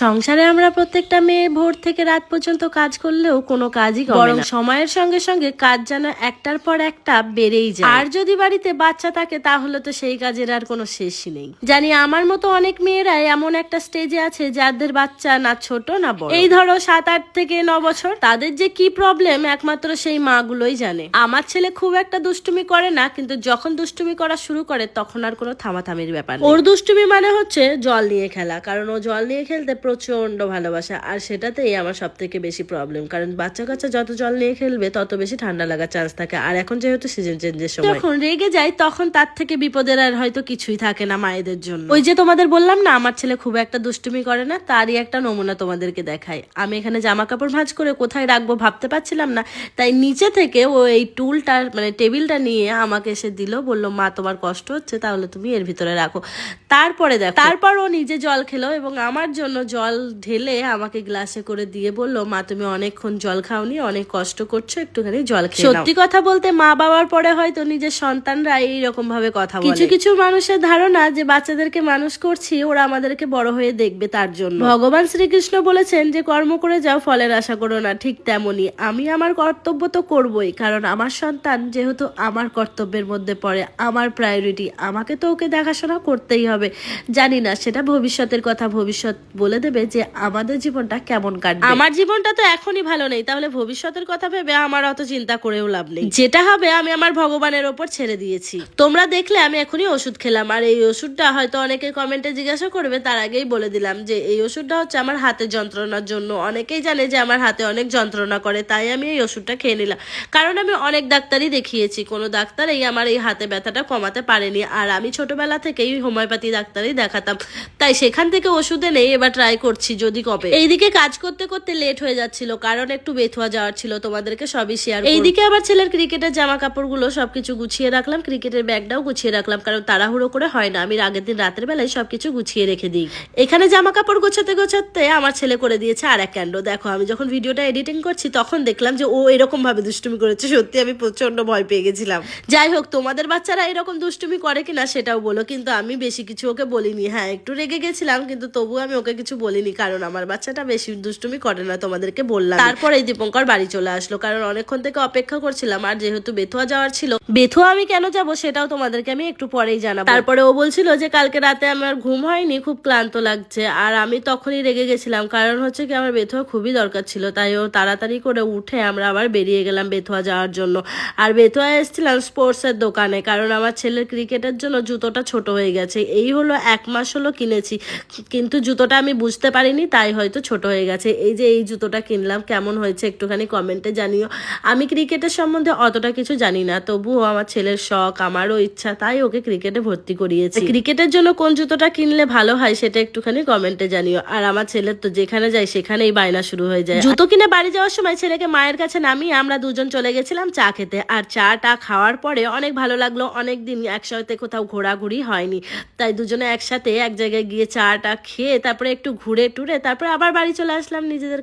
সংসারে আমরা প্রত্যেকটা মেয়ে ভোর থেকে রাত পর্যন্ত কাজ করলেও কোনো কাজই করে না। সময়ের সঙ্গে সঙ্গে কাজ যেন একটার পর একটা বেড়েই যায়। আর যদি বাড়িতে বাচ্চা থাকে তাহলে তো সেই কাজের আর কোনো শেষই নেই। জানি আমার মতো অনেক মেয়েরাই এমন একটা স্টেজে আছে যাদের বাচ্চা না ছোট না বড়, এই ধরো 7-8 থেকে 9 বছর। তাদের যে কি প্রবলেম একমাত্র সেই মাগুলোই জানে। আমার ছেলে খুব একটা দুষ্টুমি করে না, কিন্তু যখন দুষ্টুমি করা শুরু করে তখন আর কোনো থামাথামির ব্যাপার নেই। ওর দুষ্টুমি মানে হচ্ছে জল নিয়ে খেলা, কারণ ও জল নিয়ে খেলতে প্রচন্ড ভালোবাসা। আর সেটাতেই আমার সব থেকে বেশি প্রবলেম, কারণ বাচ্চা কাচ্চা যত জল নিয়ে খেলবে তত বেশি ঠান্ডা লাগার চান্স থাকে। আর এখন যেহেতু সিজন চেঞ্জের সময়, যখন রেগে যায় তখন তার থেকে বিপদের আর হয়তো কিছুই থাকে না মায়েদের জন্য। ওই যে তোমাদের বললাম না আমার ছেলে খুব একটা দুষ্টুমি করে না, তারই একটা নমুনা তোমাদেরকে দেখাই। আমি এখানে জামা কাপড় ভাঁজ করে কোথায় রাখবো ভাবতে পারছিলাম না, তাই নিচে থেকে ও এই টুলটা মানে টেবিলটা নিয়ে আমাকে এসে দিল, বললো মা তোমার কষ্ট হচ্ছে তাহলে তুমি এর ভিতরে রাখো। তারপরে দেখো, তারপর ও নিজে জল খেলো এবং আমার জন্য জল ঢেলে আমাকে গ্লাসে করে দিয়ে বললো মা তুমি অনেকক্ষণ জল খাওনি, অনেক কষ্ট করছো, একটুখানি জল খেয়ে নাও। সত্যি কথা বলতে মা বাবার পরে হয়তো নিজের সন্তানরা এইরকম ভাবে কথা বলে। কিছু কিছু মানুষের ধারণা যে বাচ্চাদেরকে মানুষ করছি ওরা আমাদেরকে বড় হয়ে দেখবে, তার জন্য ভগবান শ্রীকৃষ্ণ বলেছেন যে কর্ম করে যাও ফলের আশা করো না। ঠিক তেমনি আমি আমার কর্তব্য তো করবই, কারণ আমার সন্তান যেহেতু আমার কর্তব্যের মধ্যে পড়ে, আমার প্রায়োরিটি, আমাকে তো ওকে দেখাশোনা করতেই হবে। জানি না সেটা ভবিষ্যতের কথা, ভবিষ্যৎ বলে দেবে যে আমাদের জীবনটা কেমন কাটবে। আমার জীবনটা তো এখনই ভালো নেই, তাহলে ভবিষ্যতের কথা ভেবে আমার অত চিন্তা করেও লাভ নেই। যেটা হবে আমি আমার ভগবানের ওপর ছেড়ে দিয়েছি। তোমরা দেখলে আমি এখনই ওষুধ খেলাম, আর এই ওষুধটা হয়তো অনেকে কমেন্টে জিজ্ঞাসা করবে, তার আগেই বলে দিলাম যে এই ওষুধটা হচ্ছে আমার হাতের যন্ত্রণার জন্য। অনেকেই জানে যে আমার হাতে অনেক যন্ত্রণা করে, তাই আমি এই ওষুধটা খেয়ে নিলাম। কারণ আমি অনেক ডাক্তারই দেখিয়েছি, কোনো ডাক্তার আমার এই হাতে ব্যথাটা কমাতে পারেনি। আর আমি ছোটবেলা থেকেই হোমিওপ্যাথি ডাক্তারই দেখাতাম, তাই সেখান থেকে ওষুধে নেই, এবার ট্রাই করছি যদি কমে। এইদিকে কাজ করতে করতে লেট হয়ে যাচ্ছিল, কারণ একটু বেথুয়া যাওয়ার ছিল, তোমাদেরকে সবই শেয়ার। এইদিকে আবার ছেলের ক্রিকেটের জামা কাপড়গুলো সবকিছু গুছিয়ে রাখলাম, ক্রিকেটের ব্যাগটাও গুছিয়ে রাখলাম, কারণ তাড়াহুড়ো করে হয় না, আমি আগের দিন রাতের বেলায় সবকিছু গুছিয়ে রেখে দিই। এখানে জামা কাপড় গোছাতে গোছাতে আমার ছেলে করে দিয়েছে আর এক কাণ্ড। দেখো আমি যখন ভিডিওটা এডিটিং করছি তখন দেখলাম যে ও এরকম ভাবে দুষ্টুমি করেছে, সত্যি আমি প্রচন্ড ভয় পেয়ে গেছিলাম। যাই হোক, তোমাদের বাচ্চারা এরকম দুষ্টুমি করে কিনা সেটাও বলো, কিন্তু আমি বেশি কিছু ওকে বলিনি। হ্যাঁ একটু রেগে গেছিলাম, কিন্তু তবু আমি ওকে কিছু বলিনি, কারণ আমার বাচ্চাটা বেশি দুষ্টুমি করে না, তোমাদেরকে বললাম। তারপর এই দীপঙ্কর বাড়ি চলে আসলো, কারণ অনেকক্ষণ থেকে অপেক্ষা করছিলাম। আর যেহেতু বেথুয়া যাওয়ার ছিল, বেথুয়া আমি কেন যাব সেটাও তোমাদেরকে আমি একটু পরেই জানাবো। তারপরে ও বলছিল যে কালকে রাতে আমার ঘুম হয়নি, খুব ক্লান্ত লাগছে। আর আমি তখনই রেগে গেছিলাম, কারণ হচ্ছে কি আমার বেথুয়া খুবই দরকার ছিল, তাই ও তাড়াতাড়ি করে উঠে আমরা আবার বেরিয়ে গেলাম বেথুয়া যাওয়ার জন্য। আর বেথুয়া এসেছিলাম স্পোর্টসের দোকানে, কারণ আমার ছেলের ক্রিকেটের জন্য জুতোটা ছোট হয়ে গেছে। এই হলো 1 মাস হলো কিনেছি, কিন্তু জুতোটা আমি বুঝতে পারিনি, তাই হয়তো ছোট হয়ে গেছে। এই যে এই জুতোটা কিনলাম, কেমন হয়েছে একটুখানি কমেন্টে জানিও। আমি ক্রিকেটের সম্বন্ধে অতটা কিছু জানি না, তবুও আমার ছেলের শখ, আমারও ইচ্ছা, তাই ওকে ক্রিকেটে ভর্তি করিয়েছি। ক্রিকেটের জন্য কোন জুতোটা কিনলে ভালো হয় সেটা একটুখানি কমেন্টে জানিও। আর আমার ছেলের তো যেখানে যায় সেখানেই বায়না শুরু হয়ে যায়। জুতো কিনে বাড়ি যাওয়ার সময় ছেলেকে মায়ের কাছে নামিয়ে আমরা দুজন চলে গেছিলাম চা খেতে। আর চাটা খাওয়ার পরে অনেক ভালো লাগলো, অনেকদিন একসাথে কোথাও ঘোরাঘুরি হয়নি, তাই দুজনে একসাথে এক জায়গায় গিয়ে চাটা খেয়ে তারপরে একটু ঘুরে টুরে তারপরে আবার বাড়ি চলে আসলাম নিজেদের